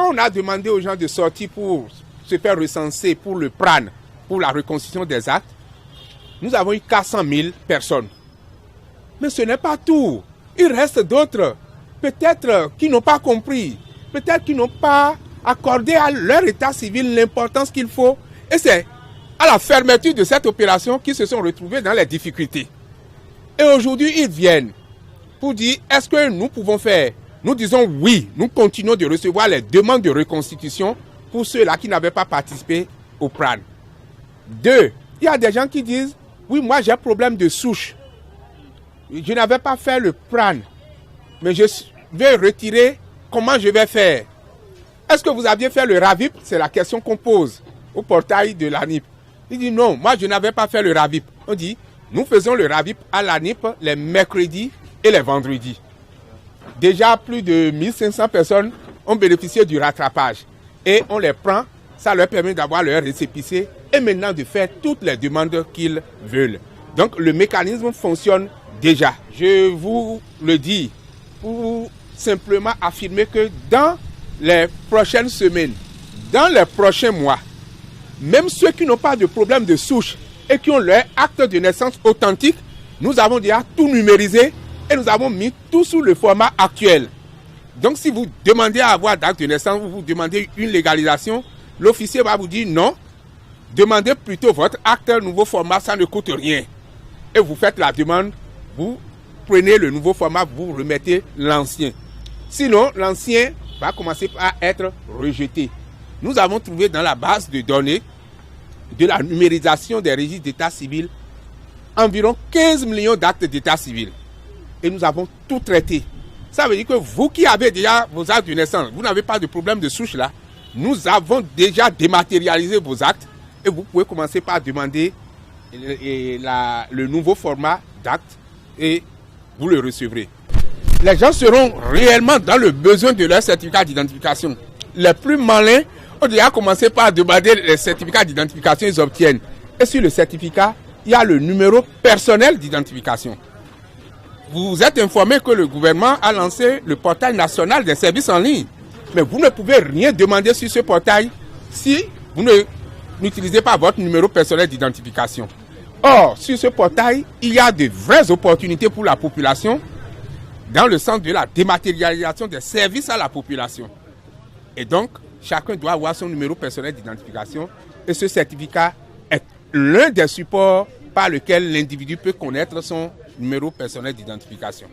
Quand on a demandé aux gens de sortir pour se faire recenser pour le PRAN, pour la reconstitution des actes, nous avons eu 400 000 personnes. Mais ce n'est pas tout. Il reste d'autres, peut-être qui n'ont pas compris, peut-être qui n'ont pas accordé à leur état civil l'importance qu'il faut. Et c'est à la fermeture de cette opération qu'ils se sont retrouvés dans les difficultés. Et aujourd'hui, ils viennent pour dire, est-ce que nous pouvons faire? Nous disons oui, nous continuons de recevoir les demandes de reconstitution pour ceux-là qui n'avaient pas participé au PRAN. Deux, il y a des gens qui disent, oui, moi j'ai un problème de souche. Je n'avais pas fait le PRAN, mais je vais retirer, comment je vais faire? Est-ce que vous aviez fait le RAVIP? C'est la question qu'on pose au portail de l'ANIP. Il dit non, moi je n'avais pas fait le RAVIP. On dit, nous faisons le RAVIP à l'ANIP les mercredis et les vendredis. Déjà plus de 1500 personnes ont bénéficié du rattrapage. Et on les prend, ça leur permet d'avoir leur récépissé et maintenant de faire toutes les demandes qu'ils veulent. Donc le mécanisme fonctionne déjà. Je vous le dis pour simplement affirmer que dans les prochaines semaines, dans les prochains mois, même ceux qui n'ont pas de problème de souche et qui ont leur acte de naissance authentique, nous avons déjà tout numérisé et nous avons mis tout sous le format actuel. Donc si vous demandez à avoir d'acte de naissance, vous demandez une légalisation, l'officier va vous dire non, demandez plutôt votre acte nouveau format, ça ne coûte rien. Et vous faites la demande, vous prenez le nouveau format, vous remettez l'ancien. Sinon, l'ancien va commencer par être rejeté. Nous avons trouvé dans la base de données de la numérisation des registres d'état civil environ 15 millions d'actes d'état civil. Et nous avons tout traité. Ça veut dire que vous qui avez déjà vos actes de naissance, vous n'avez pas de problème de souche là, nous avons déjà dématérialisé vos actes et vous pouvez commencer par demander le nouveau format d'acte et vous le recevrez. Les gens seront réellement dans le besoin de leur certificat d'identification. Les plus malins ont déjà commencé par demander les certificats d'identification, ils obtiennent. Et sur le certificat, il y a le numéro personnel d'identification. Vous êtes informé que le gouvernement a lancé le portail national des services en ligne. Mais vous ne pouvez rien demander sur ce portail si vous n'utilisez pas votre numéro personnel d'identification. Or, sur ce portail, il y a de vraies opportunités pour la population dans le sens de la dématérialisation des services à la population. Et donc, chacun doit avoir son numéro personnel d'identification et ce certificat est l'un des supports par lequel l'individu peut connaître son numéro personnel d'identification.